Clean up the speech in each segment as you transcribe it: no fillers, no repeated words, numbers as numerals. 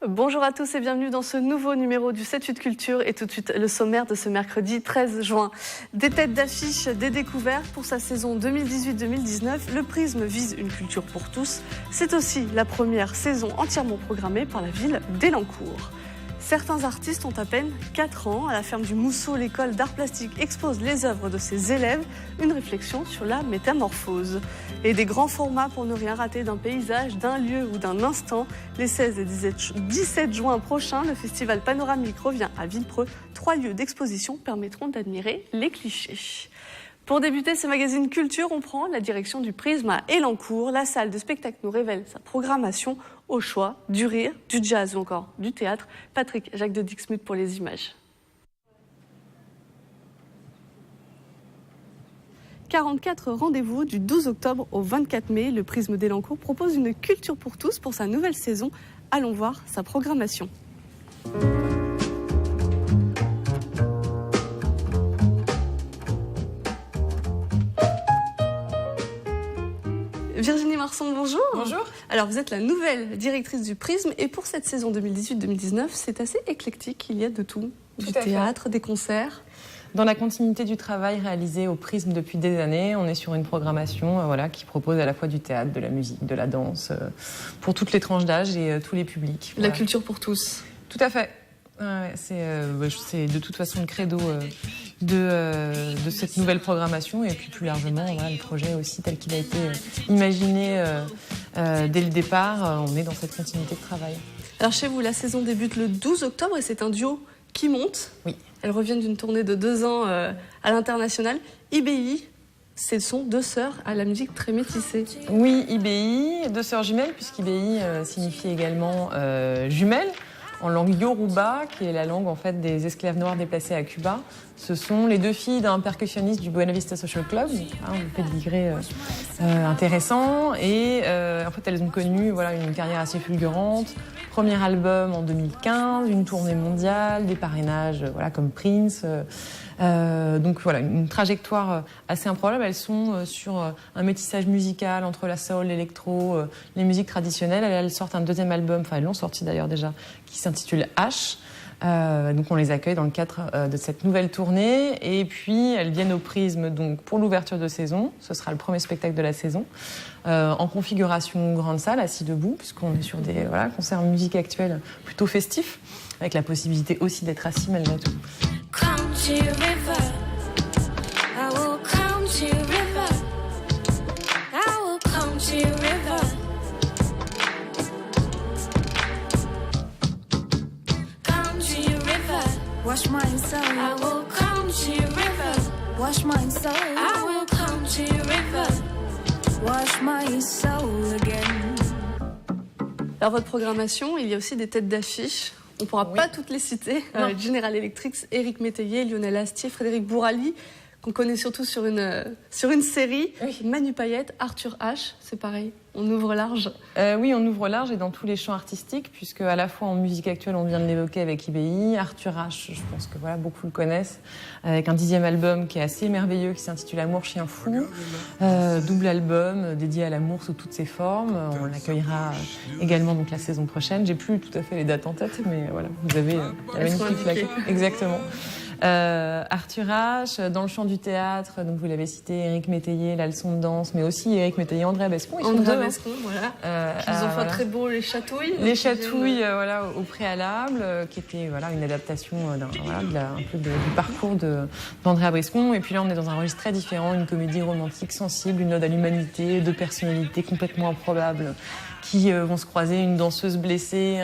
Bonjour à tous et bienvenue dans ce nouveau numéro du 7-8 Culture et tout de suite le sommaire de ce mercredi 13 juin. Des têtes d'affiche, des découvertes pour sa saison 2018-2019. Le Prisme vise une culture pour tous. C'est aussi la première saison entièrement programmée par la ville d'Élancourt. Certains artistes ont à peine 4 ans. À la ferme du Mousseau, l'école d'art plastique expose les œuvres de ses élèves. Une réflexion sur la métamorphose. Et des grands formats pour ne rien rater d'un paysage, d'un lieu ou d'un instant. Les 16 et 17 juin prochains, le festival panoramique revient à Villepreux. 3 lieux d'exposition permettront d'admirer les clichés. Pour débuter ce magazine culture, on prend la direction du Prisme à Élancourt. La salle de spectacle nous révèle sa programmation au choix du rire, du jazz ou encore du théâtre. Patrick Jacques de Dixmuth pour les images. 44 rendez-vous du 12 octobre au 24 mai. Le Prisme d'Élancourt propose une culture pour tous pour sa nouvelle saison. Allons voir sa programmation. Virginie Marson, bonjour. Bonjour. Alors, vous êtes la nouvelle directrice du Prisme et pour cette saison 2018-2019, c'est assez éclectique. Il y a de tout. Du théâtre, des concerts. Dans la continuité du travail réalisé au Prisme depuis des années, on est sur une programmation qui propose à la fois du théâtre, de la musique, de la danse, pour toutes les tranches d'âge et tous les publics. La culture pour tous. Tout à fait. C'est de toute façon le credo de cette nouvelle programmation et puis plus largement le projet aussi tel qu'il a été imaginé dès le départ. On est dans cette continuité de travail. Alors chez vous, la saison débute le 12 octobre et c'est un duo qui monte. Oui. Elles reviennent d'une tournée de 2 ans à l'international. IBI, ce sont 2 sœurs à la musique très métissée. Oui, IBI, 2 sœurs jumelles, puisqu'IBI signifie également jumelles. En langue yoruba, qui est la langue en fait des esclaves noirs déplacés à Cuba. Ce sont les 2 filles d'un percussionniste du Buena Vista Social Club, un pédigré intéressant. Et en fait, elles ont connu une carrière assez fulgurante. Premier album en 2015, une tournée mondiale, des parrainages comme Prince. Donc voilà, une trajectoire assez improbable. Elles sont sur un métissage musical entre la soul, l'électro, les musiques traditionnelles. Elles sortent un 2e album, elles l'ont sorti d'ailleurs déjà, qui s'intitule H. Donc on les accueille dans le cadre de cette nouvelle tournée. Et puis elles viennent au Prisme donc, pour l'ouverture de saison. Ce sera le premier spectacle de la saison. En configuration grande salle, assis debout, puisqu'on est sur des concerts de musique actuelle plutôt festifs, avec la possibilité aussi d'être assis malgré tout. Come to river, I will come to river, I will come to river. Come to river, wash my soul. I will come to river, wash my soul. I will come to river, wash my soul again. Alors votre programmation, il y a aussi des têtes d'affiche. On ne pourra pas toutes les citer. General Electric, Éric Métayer, Lionel Astier, Frédéric Bourali, qu'on connaît surtout sur une série. Oui. Manu Payette, Arthur H, c'est pareil. On ouvre large. Oui, on ouvre large et dans tous les champs artistiques, puisque à la fois en musique actuelle, on vient de l'évoquer avec IBI. Arthur H, je pense que beaucoup le connaissent, avec un 10e album qui est assez merveilleux, qui s'intitule Amour Chien Fou. Double album dédié à l'amour sous toutes ses formes. On l'accueillera également donc la saison prochaine. J'ai plus tout à fait les dates en tête, mais voilà, vous avez la magnifique plaquette. Exactement. Arthur H, dans le champ du théâtre, donc vous l'avez cité, Éric Métayer, la leçon de danse, mais aussi Éric Métayer, André Bescon. André Bescon, voilà. Ils ont fait très beau Les Chatouilles. Les Chatouilles, au préalable, qui était une adaptation un peu du parcours d'André Bescon. Et puis là, on est dans un registre très différent, une comédie romantique sensible, une ode à l'humanité, 2 personnalités complètement improbables qui vont se croiser, une danseuse blessée,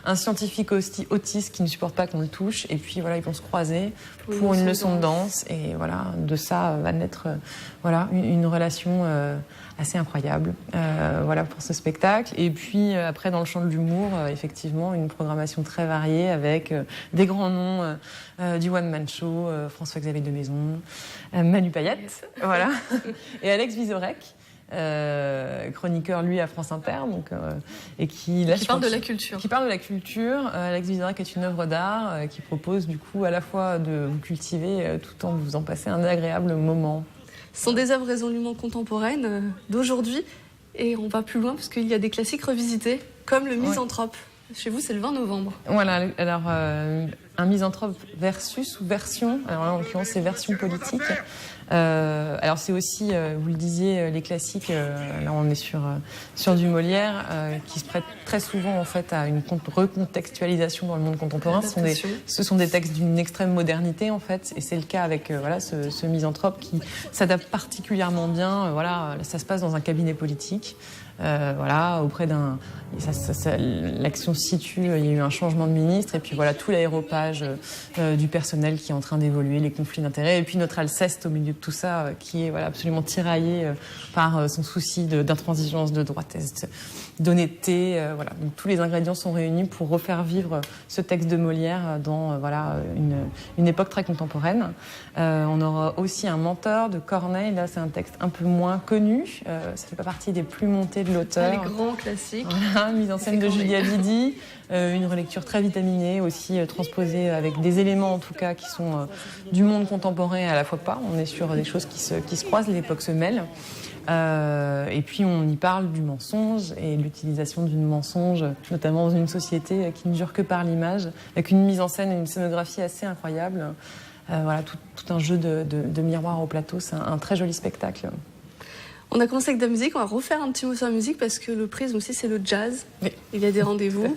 un scientifique autiste qui ne supporte pas qu'on le touche, et puis ils vont se croiser pour une leçon de danse, et de ça va naître une relation assez incroyable pour ce spectacle. Et puis après, dans le champ de l'humour, effectivement, une programmation très variée avec des grands noms du One Man Show, François-Xavier de Maison, Manu Payette, et Alex Vizorek. Chroniqueur lui à France Inter, et qui parle de la culture. Qui parle de la culture. Alex Vizorek est une œuvre d'art qui propose du coup à la fois de vous cultiver tout en vous en passer un agréable moment. Ce sont des œuvres résolument contemporaines d'aujourd'hui et on va plus loin parce qu'il y a des classiques revisités comme Le Misanthrope. Chez vous, c'est le 20 novembre. Voilà, alors un misanthrope versus ou version, alors là en l'occurrence c'est version politique. Alors c'est aussi, vous le disiez, les classiques, là on est sur du Molière, qui se prête très souvent en fait à une recontextualisation dans le monde contemporain. Ce sont des textes d'une extrême modernité en fait, et c'est le cas avec ce misanthrope qui s'adapte particulièrement bien. Ça se passe dans un cabinet politique. Auprès d'un... l'action se situe, il y a eu un changement de ministre, et puis voilà, tout l'aéropage du personnel qui est en train d'évoluer, les conflits d'intérêts, et puis notre Alceste au milieu de tout ça, qui est absolument tiraillé par son souci d'intransigeance, de droitesse, d'honnêteté. Donc tous les ingrédients sont réunis pour refaire vivre ce texte de Molière dans une époque très contemporaine. On aura aussi un mentor de Corneille, là c'est un texte un peu moins connu, ça fait pas partie des plus montés de l'auteur. Les grands classiques. Mise en scène de Julia Lydie, une relecture très vitaminée, aussi transposée avec des éléments en tout cas qui sont du monde contemporain et à la fois pas. On est sur des choses qui se croisent, l'époque se mêle. Et puis on y parle du mensonge et de l'utilisation du mensonge, notamment dans une société qui ne dure que par l'image, avec une mise en scène et une scénographie assez incroyable. Tout un jeu de miroir au plateau, c'est un très joli spectacle. On a commencé avec de la musique, on va refaire un petit mot sur la musique parce que le prisme aussi c'est le jazz. Oui. Il y a des rendez-vous,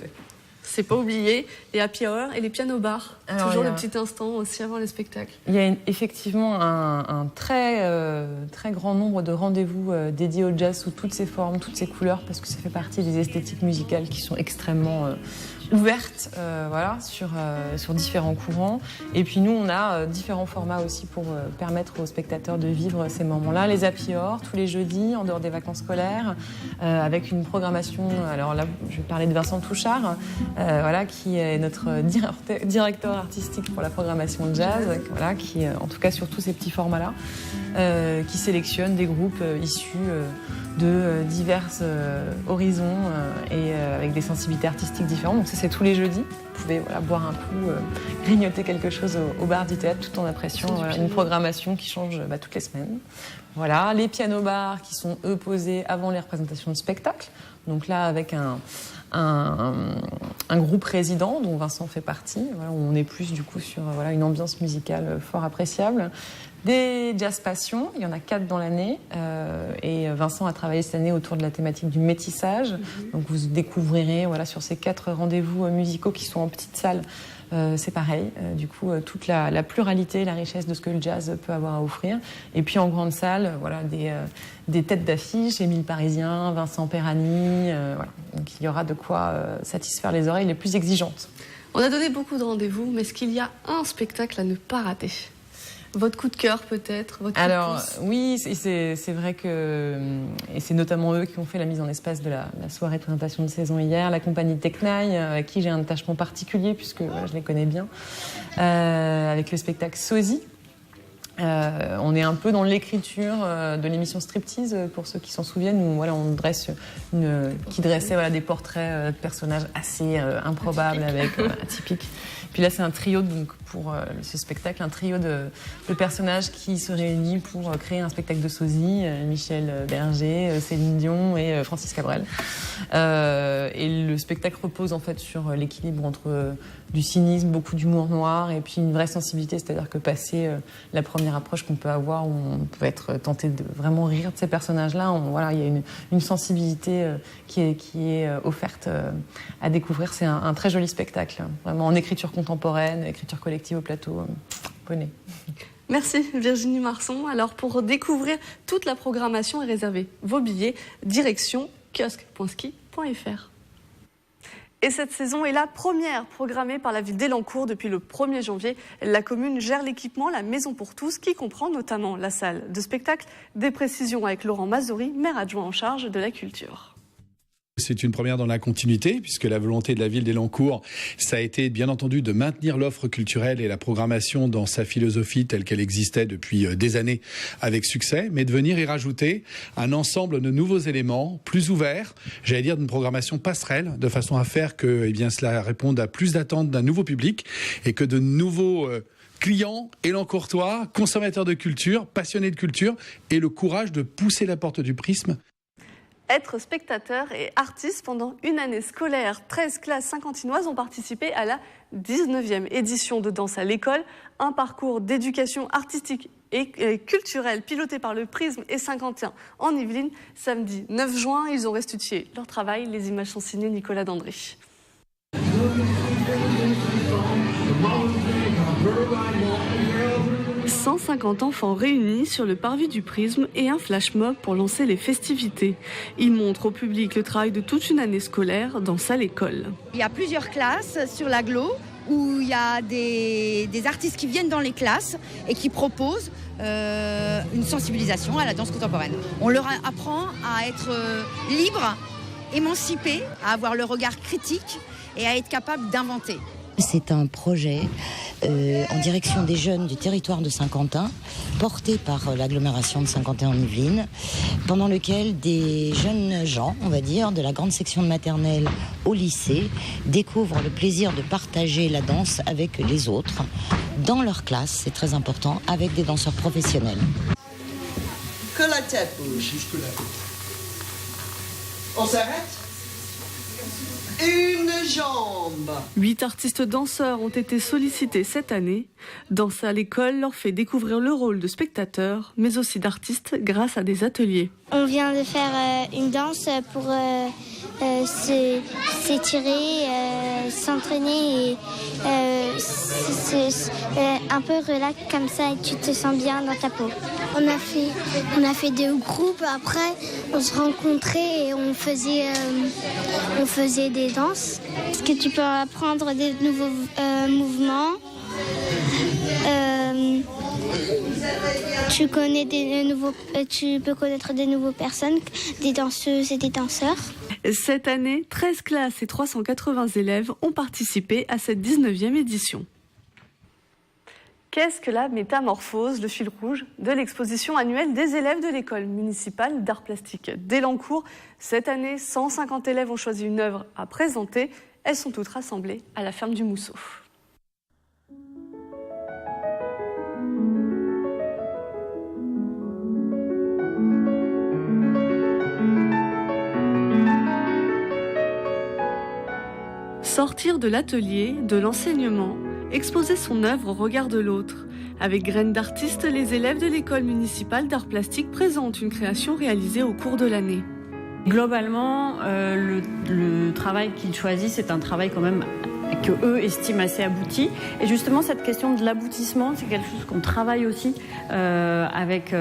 c'est pas oublié, les happy hours et les piano bars. Toujours le petit instant aussi avant les spectacles. Il y a effectivement un très grand nombre de rendez-vous dédiés au jazz sous toutes ses formes, toutes ses couleurs, parce que ça fait partie des esthétiques musicales qui sont extrêmement ouvertes sur différents courants. Et puis nous, on a différents formats aussi pour permettre aux spectateurs de vivre ces moments-là. Les happy hours, tous les jeudis, en dehors des vacances scolaires, avec une programmation. Alors là, je vais parler de Vincent Touchard, qui est notre directeur artistique pour la programmation de jazz, qui, en tout cas sur tous ces petits formats-là, qui sélectionne des groupes issus de divers horizons et avec des sensibilités artistiques différentes. Donc ça, c'est tous les jeudis. Vous pouvez boire un coup, grignoter quelque chose au bar du théâtre tout en appréciant une programmation qui change toutes les semaines. Voilà, les piano-bars qui sont eux posés avant les représentations de spectacles. Donc là, avec un groupe résident dont Vincent fait partie. On est plus du coup sur une ambiance musicale fort appréciable. Des jazz passion, il y en a 4 dans l'année. Et Vincent a travaillé cette année autour de la thématique du métissage. Donc vous découvrirez sur ces 4 rendez-vous musicaux qui sont en petite salle. C'est pareil, du coup, toute la pluralité, la richesse de ce que le jazz peut avoir à offrir. Et puis en grande salle, des têtes d'affiche, Émile Parisien, Vincent Perani. Donc il y aura de quoi satisfaire les oreilles les plus exigeantes. On a donné beaucoup de rendez-vous, mais est-ce qu'il y a un spectacle à ne pas rater ? Votre coup de cœur peut-être, votre coup de pouce. Oui, c'est vrai que, et c'est notamment eux qui ont fait la mise en espace de la soirée de présentation de saison hier, la compagnie Teknaï, avec qui j'ai un attachement particulier puisque je les connais bien, avec le spectacle Sosie. On est un peu dans l'écriture de l'émission Striptease, pour ceux qui s'en souviennent, où on dresse qui dressait des portraits de personnages assez improbables, atypiques. Puis là, c'est un trio, donc pour ce spectacle, un trio de personnages qui se réunit pour créer un spectacle de sosie. Michel Berger, Céline Dion et Francis Cabrel. Et le spectacle repose en fait sur l'équilibre entre du cynisme, beaucoup d'humour noir et puis une vraie sensibilité, c'est-à-dire que passer la première approche qu'on peut avoir, où on peut être tenté de vraiment rire de ces personnages-là, il y a une sensibilité qui est offerte à découvrir. C'est un très joli spectacle, vraiment en écriture contemporaine, écriture collective au plateau. Poney. Merci Virginie Marson. Alors pour découvrir toute la programmation et réserver vos billets, direction kiosque.ski.fr. Et cette saison est la première programmée par la ville d'Elancourt depuis le 1er janvier. La commune gère l'équipement La Maison pour tous, qui comprend notamment la salle de spectacle. Des précisions avec Laurent Mazori, maire adjoint en charge de la culture. C'est une première dans la continuité, puisque la volonté de la ville d'Elancourt, ça a été bien entendu de maintenir l'offre culturelle et la programmation dans sa philosophie telle qu'elle existait depuis des années avec succès, mais de venir y rajouter un ensemble de nouveaux éléments plus ouverts, j'allais dire d'une programmation passerelle, de façon à faire que cela réponde à plus d'attentes d'un nouveau public et que de nouveaux clients élancourtois, consommateurs de culture, passionnés de culture, aient le courage de pousser la porte du prisme. Être spectateur et artiste pendant une année scolaire. 13 classes saint-quentinoises ont participé à la 19e édition de Danse à l'école, un parcours d'éducation artistique et culturelle piloté par le Prisme et Saint-Quentin en Yvelines. Samedi 9 juin, ils ont restitué leur travail. Les images sont signées Nicolas Dandry. 150 enfants réunis sur le parvis du Prisme et un flash mob pour lancer les festivités. Ils montrent au public le travail de toute une année scolaire dans Danse à l'école. Il y a plusieurs classes sur l'agglo où il y a des artistes qui viennent dans les classes et qui proposent une sensibilisation à la danse contemporaine. On leur apprend à être libre, émancipé, à avoir le regard critique et à être capable d'inventer. C'est un projet en direction des jeunes du territoire de Saint-Quentin, porté par l'agglomération de Saint-Quentin en Yvelines, pendant lequel des jeunes gens, on va dire, de la grande section de maternelle au lycée, découvrent le plaisir de partager la danse avec les autres, dans leur classe, c'est très important, avec des danseurs professionnels. Que la tête bouge. Jusque-là. On s'arrête ? Une jambe. 8 artistes danseurs ont été sollicités cette année. Danse à l'école leur fait découvrir le rôle de spectateur, mais aussi d'artiste grâce à des ateliers. On vient de faire une danse pour s'étirer, s'entraîner et c'est un peu relax comme ça et tu te sens bien dans ta peau. On a fait des groupes, après on se rencontrait et on faisait des danses. Est-ce que tu peux apprendre des nouveaux mouvements? Tu peux connaître des nouvelles personnes, des danseuses et des danseurs. Cette année, 13 classes et 380 élèves ont participé à cette 19e édition. Qu'est-ce que la métamorphose, le fil rouge de l'exposition annuelle des élèves de l'école municipale d'art plastique d'Élancourt? Cette année, 150 élèves ont choisi une œuvre à présenter. Elles sont toutes rassemblées à la ferme du Mousseau. Sortir de l'atelier, de l'enseignement, exposer son œuvre au regard de l'autre. Avec Graines d'artistes, les élèves de l'école municipale d'art plastique présentent une création réalisée au cours de l'année. Globalement, le travail qu'ils choisissent, c'est un travail quand même que eux estiment assez abouti. Et justement, cette question de l'aboutissement, c'est quelque chose qu'on travaille aussi avec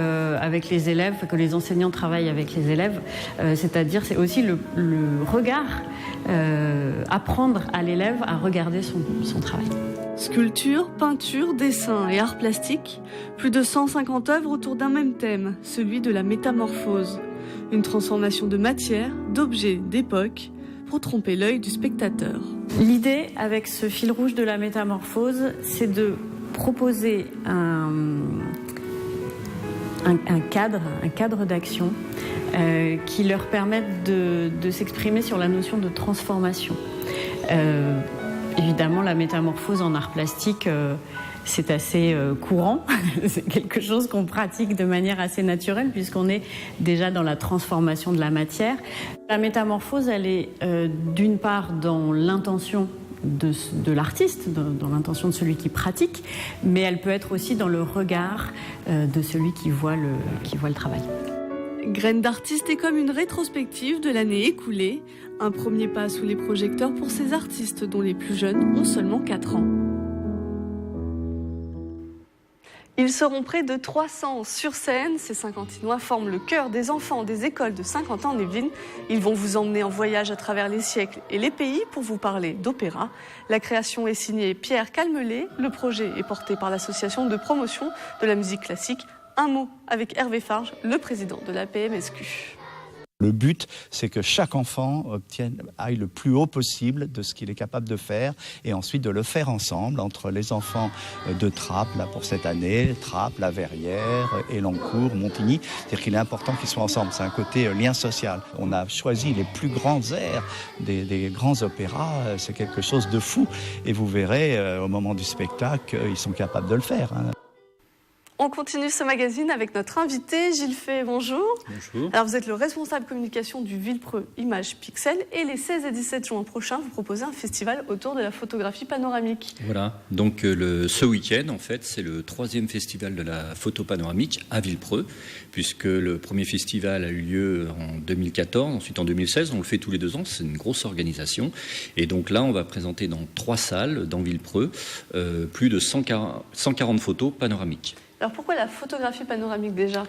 les élèves, que les enseignants travaillent avec les élèves. C'est-à-dire, c'est aussi le regard, apprendre à l'élève à regarder son travail. Sculpture, peinture, dessin et art plastique, plus de 150 œuvres autour d'un même thème, celui de la métamorphose. Une transformation de matière, d'objets, d'époque, pour tromper l'œil du spectateur. L'idée avec ce fil rouge de la métamorphose, c'est de proposer un cadre d'action qui leur permette de s'exprimer sur la notion de transformation. Évidemment, la métamorphose en art plastique, c'est assez courant. C'est quelque chose qu'on pratique de manière assez naturelle puisqu'on est déjà dans la transformation de la matière. La métamorphose, elle est d'une part dans l'intention de l'artiste, dans l'intention de celui qui pratique, mais elle peut être aussi dans le regard de celui qui voit le travail. Graines d'artistes est comme une rétrospective de l'année écoulée, un premier pas sous les projecteurs pour ces artistes dont les plus jeunes ont seulement 4 ans. Ils seront près de 300 sur scène. Ces Saint-Quentinois forment le cœur des enfants des écoles de Saint-Quentin en Yvelines. Ils vont vous emmener en voyage à travers les siècles et les pays pour vous parler d'opéra. La création est signée Pierre Calmelet. Le projet est porté par l'association de promotion de la musique classique. Un mot avec Hervé Farge, le président de la PMSQ. Le but, c'est que chaque enfant aille le plus haut possible de ce qu'il est capable de faire et ensuite de le faire ensemble entre les enfants de Trappes, là pour cette année, Trappes, La Verrière, Élancourt, Montigny. C'est-à-dire qu'il est important qu'ils soient ensemble. C'est un côté lien social. On a choisi les plus grands airs des grands opéras. C'est quelque chose de fou. Et vous verrez, au moment du spectacle, ils sont capables de le faire. On continue ce magazine avec notre invité, Gilles Fay, bonjour. Bonjour. Alors vous êtes le responsable communication du Villepreux Images Pixel et les 16 et 17 juin prochains, vous proposez un festival autour de la photographie panoramique. Voilà, donc ce week-end, en fait, c'est le 3e festival de la photo panoramique à Villepreux, puisque le premier festival a eu lieu en 2014, ensuite en 2016, on le fait tous les 2 ans, c'est une grosse organisation. Et donc là, on va présenter dans 3 salles dans Villepreux plus de 140 photos panoramiques. Alors pourquoi la photographie panoramique déjà ?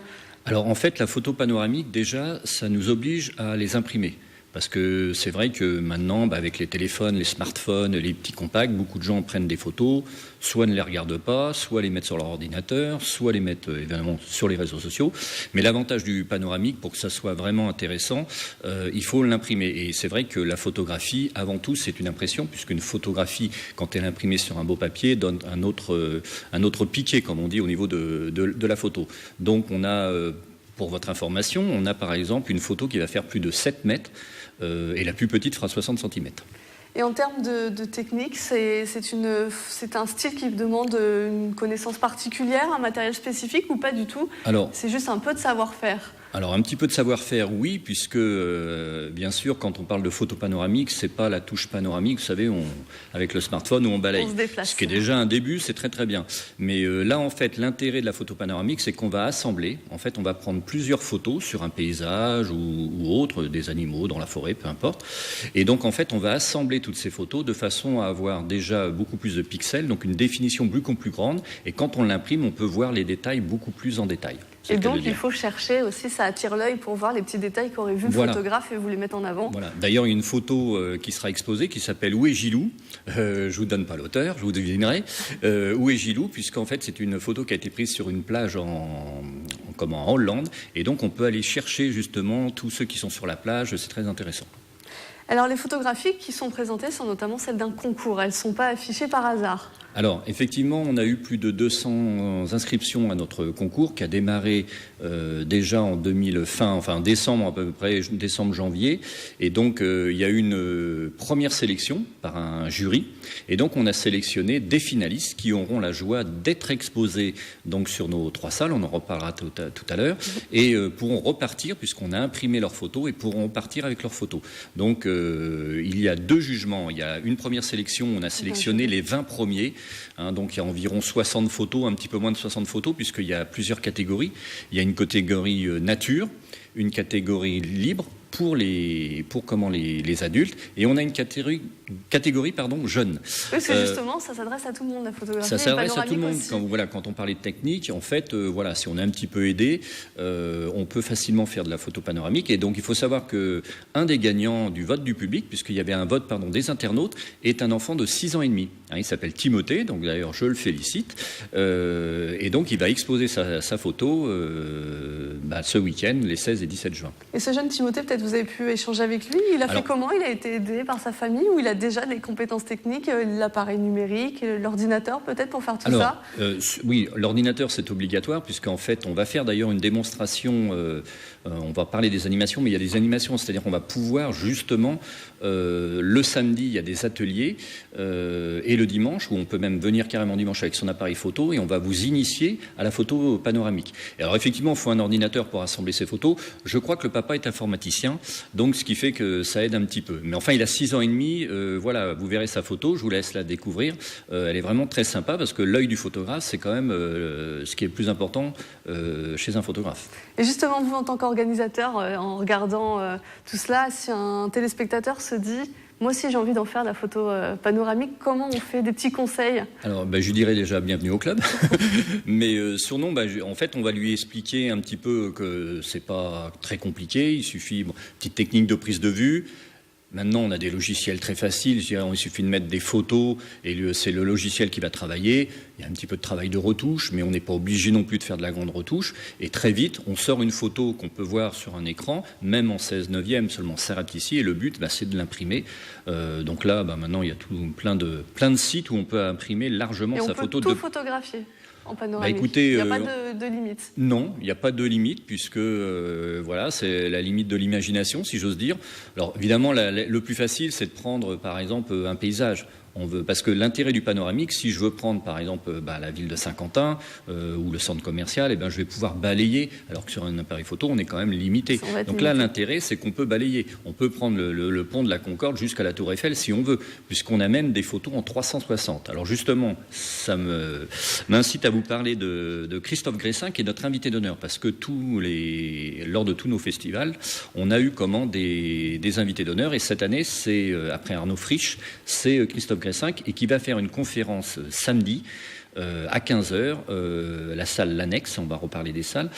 Alors en fait, la photo panoramique, déjà, ça nous oblige à les imprimer. Parce que c'est vrai que maintenant, avec les téléphones, les smartphones, les petits compacts, beaucoup de gens prennent des photos, soit ne les regardent pas, soit les mettent sur leur ordinateur, soit les mettent évidemment sur les réseaux sociaux. Mais l'avantage du panoramique, pour que ça soit vraiment intéressant, il faut l'imprimer. Et c'est vrai que la photographie, avant tout, c'est une impression, puisqu'une photographie, quand elle est imprimée sur un beau papier, donne un autre piqué, comme on dit, au niveau de la photo. Donc on a, pour votre information, on a par exemple une photo qui va faire plus de 7 mètres, et la plus petite fera 60 cm. Et en termes de technique, c'est un style qui demande une connaissance particulière, un matériel spécifique ou pas du tout ? Alors, c'est juste un peu de savoir-faire. Alors un petit peu de savoir-faire, oui, puisque bien sûr, quand on parle de photo panoramique, c'est pas la touche panoramique, vous savez, avec le smartphone où on balaye. On se déplace. Ce qui est déjà un début, c'est très très bien. Mais là, en fait, l'intérêt de la photo panoramique, c'est qu'on va assembler. En fait, on va prendre plusieurs photos sur un paysage ou autre, des animaux dans la forêt, peu importe. Et donc, en fait, on va assembler toutes ces photos de façon à avoir déjà beaucoup plus de pixels, donc une définition beaucoup plus grande. Et quand on l'imprime, on peut voir les détails beaucoup plus en détail. Et donc, il faut chercher aussi, ça attire l'œil pour voir les petits détails qu'aurait vu le photographe et vous les mettre en avant. Voilà. D'ailleurs, il y a une photo qui sera exposée qui s'appelle « Où est Gilou ?» Je ne vous donne pas l'auteur, je vous devinerai. Où est Gilou ? Puisqu'en fait, c'est une photo qui a été prise sur une plage en Hollande. Et donc, on peut aller chercher justement tous ceux qui sont sur la plage. C'est très intéressant. Alors, les photographies qui sont présentées sont notamment celles d'un concours. Elles ne sont pas affichées par hasard. Alors, effectivement, on a eu plus de 200 inscriptions à notre concours qui a démarré déjà en décembre à peu près, décembre-janvier. Et donc, il y a eu une première sélection par un jury. Et donc, on a sélectionné des finalistes qui auront la joie d'être exposés donc, sur nos 3 salles. On en reparlera tout à l'heure. Et pourront repartir, puisqu'on a imprimé leurs photos, et pourront repartir avec leurs photos. Donc, il y a 2 jugements. Il y a une première sélection, on a sélectionné les 20 premiers. Donc il y a environ 60 photos, un petit peu moins de 60 photos, puisqu'il y a plusieurs catégories. Il y a une catégorie nature, une catégorie libre pour les adultes, et on a une catégorie jeune. Oui, c'est justement, ça s'adresse à tout le monde, la photographie. Ça s'adresse à tout le monde. Quand on parlait de technique, en fait, si on est un petit peu aidé, on peut facilement faire de la photo panoramique. Et donc, il faut savoir qu'un des gagnants du vote du public, puisqu'il y avait un vote des internautes, est un enfant de 6 ans et demi. Il s'appelle Timothée, donc d'ailleurs, je le félicite. Et donc, il va exposer sa photo ce week-end, les 16 et 17 juin. Et ce jeune Timothée, peut-être vous avez pu échanger avec lui. Il a fait comment ? Il a été aidé par sa famille ou il a déjà des compétences techniques, l'appareil numérique, l'ordinateur peut-être pour faire tout ça ? Oui, l'ordinateur c'est obligatoire puisqu'en fait on va faire d'ailleurs une démonstration, on va parler des animations, mais il y a des animations, c'est-à-dire qu'on va pouvoir justement, le samedi il y a des ateliers et le dimanche où on peut même venir carrément dimanche avec son appareil photo et on va vous initier à la photo panoramique. Et alors effectivement il faut un ordinateur pour assembler ces photos. Je crois que le papa est informaticien, donc ce qui fait que ça aide un petit peu. Mais enfin il a 6 ans et demi, vous verrez sa photo, je vous laisse la découvrir. Elle est vraiment très sympa parce que l'œil du photographe c'est quand même ce qui est le plus important chez un photographe. Et justement vous en tant qu'organisateur, en regardant tout cela, si un téléspectateur se dit moi aussi j'ai envie d'en faire de la photo panoramique, comment on fait, des petits conseils ? Alors je dirais déjà bienvenue au club, mais sinon en fait on va lui expliquer un petit peu que c'est pas très compliqué, il suffit, petite technique de prise de vue. Maintenant, on a des logiciels très faciles. Je dirais, il suffit de mettre des photos et c'est le logiciel qui va travailler. Il y a un petit peu de travail de retouche, mais on n'est pas obligé non plus de faire de la grande retouche. Et très vite, on sort une photo qu'on peut voir sur un écran, même en 16/9, seulement surreptitie. Et le but, c'est de l'imprimer. Donc là, maintenant, il y a plein de sites où on peut imprimer largement sa photo. Et on peut tout photographier en panoramique. Écoutez, il n'y a pas de limite. Non, il n'y a pas de limite puisque c'est la limite de l'imagination, si j'ose dire. Alors évidemment, le plus facile, c'est de prendre par exemple un paysage. Parce que l'intérêt du panoramique, si je veux prendre par exemple la ville de Saint-Quentin ou le centre commercial, je vais pouvoir balayer, alors que sur un appareil photo, on est quand même limité. Donc là, l'intérêt, c'est qu'on peut balayer. On peut prendre le pont de la Concorde jusqu'à la Tour Eiffel si on veut, puisqu'on a même des photos en 360. Alors justement, ça m'incite à vous parler de Christophe Gressin, qui est notre invité d'honneur, parce que lors de tous nos festivals, on a eu des invités d'honneur, et cette année, c'est après Arnaud Frisch, c'est Christophe Gressin, et qui va faire une conférence samedi à 15h, la salle L'Annexe, on va reparler des salles,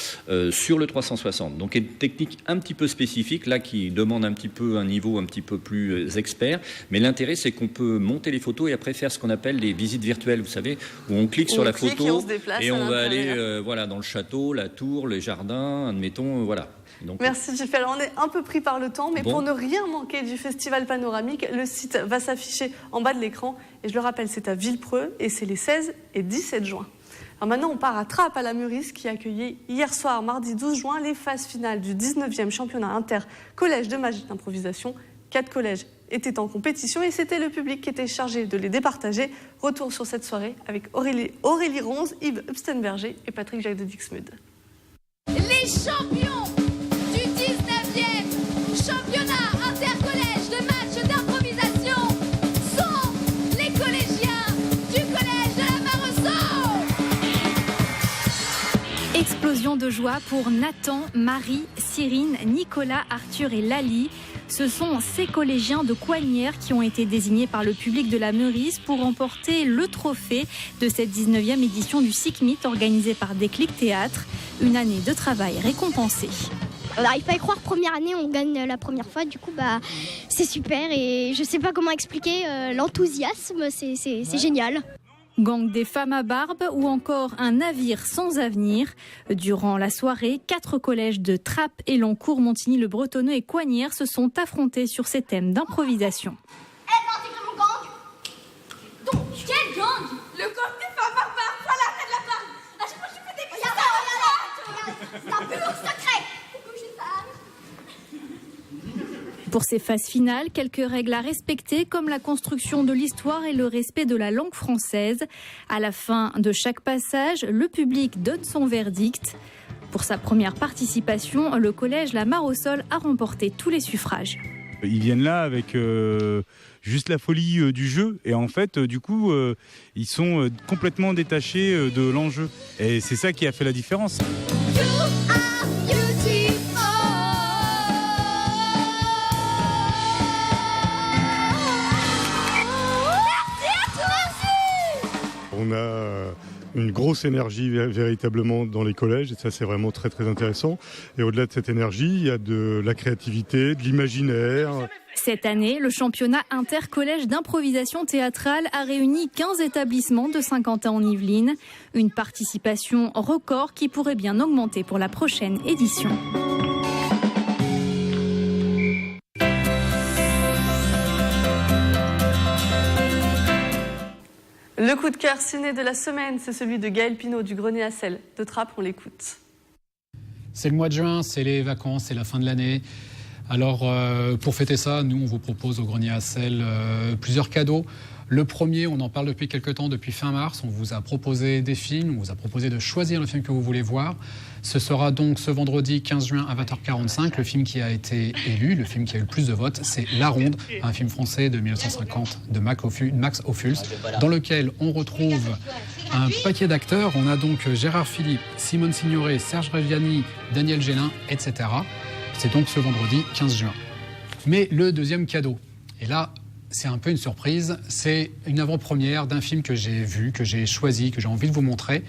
sur le 360. Donc une technique un petit peu spécifique, là, qui demande un niveau un petit peu plus expert, mais l'intérêt, c'est qu'on peut monter les photos et après faire ce qu'on appelle des visites virtuelles, vous savez, où on clique sur la photo et on va aller dans le château, la tour, les jardins, admettons, voilà. Donc, merci Jiffy. Alors on est un peu pris par le temps, mais pour ne rien manquer du festival panoramique, le site va s'afficher en bas de l'écran. Et je le rappelle, c'est à Villepreux et c'est les 16 et 17 juin. Alors maintenant, on part à Trappes, à la Meurice, qui a accueilli hier soir, mardi 12 juin, les phases finales du 19e championnat inter-collège de magie d'improvisation. 4 collèges étaient en compétition et c'était le public qui était chargé de les départager. Retour sur cette soirée avec Aurélie Ronze, Yves Upstenberger et Patrick Jacques de Dixmude. Les champions du 19e championnat intercollège de match d'improvisation sont les collégiens du collège de la Maresseau. Explosion de joie pour Nathan, Marie, Cyrine, Nicolas, Arthur et Lali. Ce sont ces collégiens de Coignières qui ont été désignés par le public de la Meurice pour remporter le trophée de cette 19e édition du SICMIT organisée par Déclic Théâtre. Une année de travail récompensée. On n'arrive pas à y croire, première année, on gagne la première fois, du coup c'est super et je ne sais pas comment expliquer l'enthousiasme, c'est génial. Gang des femmes à barbe ou encore un navire sans avenir. Durant la soirée, 4 collèges de Trappes, Elancourt, Montigny-le-Bretonneux et Coignières se sont affrontés sur ces thèmes d'improvisation. C'est mon gang. Donc, quel gang? Le gang des femmes à barbe, voilà, arrête la barbe. À chaque fois, je fais des petits regarde, c'est un pur secret. Pour ces phases finales, quelques règles à respecter comme la construction de l'histoire et le respect de la langue française. À la fin de chaque passage, le public donne son verdict. Pour sa première participation, le collège La Mare au Sol a remporté tous les suffrages. Ils viennent là avec juste la folie du jeu et en fait, du coup, ils sont complètement détachés de l'enjeu. Et c'est ça qui a fait la différence. On a une grosse énergie véritablement dans les collèges et ça c'est vraiment très très intéressant. Et au-delà de cette énergie, il y a de la créativité, de l'imaginaire. Cette année, le championnat intercollège d'improvisation théâtrale a réuni 15 établissements de Saint-Quentin en Yvelines. Une participation record qui pourrait bien augmenter pour la prochaine édition. Le coup de cœur ciné de la semaine, c'est celui de Gaël Pinault du Grenier à Sel de Trappes, on l'écoute. C'est le mois de juin, c'est les vacances, c'est la fin de l'année. Alors pour fêter ça, nous on vous propose au Grenier à Sel plusieurs cadeaux. Le premier, on en parle depuis quelques temps, depuis fin mars, on vous a proposé des films, on vous a proposé de choisir le film que vous voulez voir. Ce sera donc ce vendredi 15 juin à 20h45. Le film qui a été élu, le film qui a eu le plus de votes, c'est La Ronde, un film français de 1950 de Max Ophuls, dans lequel on retrouve un paquet d'acteurs. On a donc Gérard Philippe, Simone Signoret, Serge Reggiani, Daniel Gélin, etc. C'est donc ce vendredi 15 juin. Mais le deuxième cadeau, et là, c'est un peu une surprise, c'est une avant-première d'un film que j'ai vu, que j'ai choisi, que j'ai envie de vous montrer.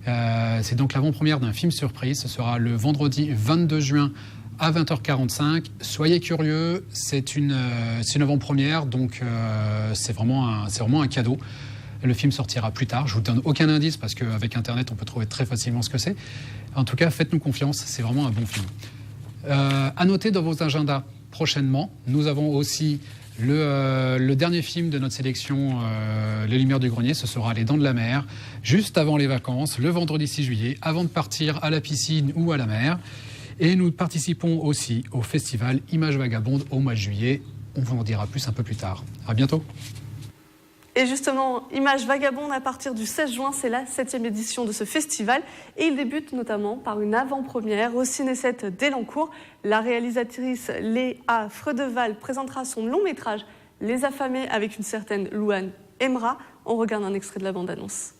C'est donc l'avant-première d'un film surprise. Ce sera le vendredi 22 juin à 20h45. Soyez curieux, c'est une avant-première, donc c'est vraiment un cadeau. Le film sortira plus tard. Je vous donne aucun indice parce qu'avec Internet, on peut trouver très facilement ce que c'est. En tout cas, faites-nous confiance, c'est vraiment un bon film. À noter dans vos agendas prochainement, nous avons aussi le dernier film de notre sélection, Les Lumières du Grenier, ce sera Les Dents de la Mer, juste avant les vacances, le vendredi 6 juillet, avant de partir à la piscine ou à la mer. Et nous participons aussi au festival Images Vagabondes au mois de juillet. On vous en dira plus un peu plus tard. À bientôt. Et justement, Images Vagabondes, à partir du 16 juin, c'est la 7e édition de ce festival. Et il débute notamment par une avant-première au Ciné-7 d'Elancourt. La réalisatrice Léa Freudeval présentera son long-métrage Les Affamés avec une certaine Louane Emra. On regarde un extrait de la bande-annonce.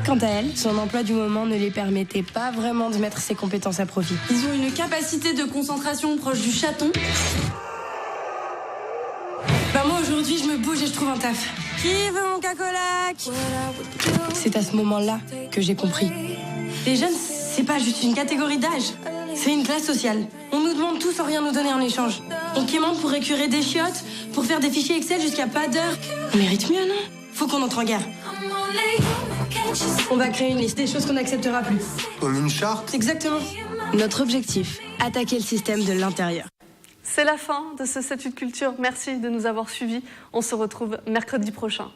Quant à elle, son emploi du moment ne les permettait pas vraiment de mettre ses compétences à profit. Ils ont une capacité de concentration proche du chaton. Moi aujourd'hui je me bouge et je trouve un taf. Qui veut mon cacolac? C'est à ce moment-là que j'ai compris. Les jeunes, c'est pas juste une catégorie d'âge, c'est une classe sociale. On nous demande tout sans rien nous donner en échange. On quémande pour écurer des chiottes, pour faire des fichiers Excel jusqu'à pas d'heure. On mérite mieux, non? Faut qu'on entre en guerre. On va créer une liste des choses qu'on n'acceptera plus. Comme une charte? Exactement. Notre objectif, attaquer le système de l'intérieur. C'est la fin de ce 7-8 Culture. Merci de nous avoir suivis. On se retrouve mercredi prochain.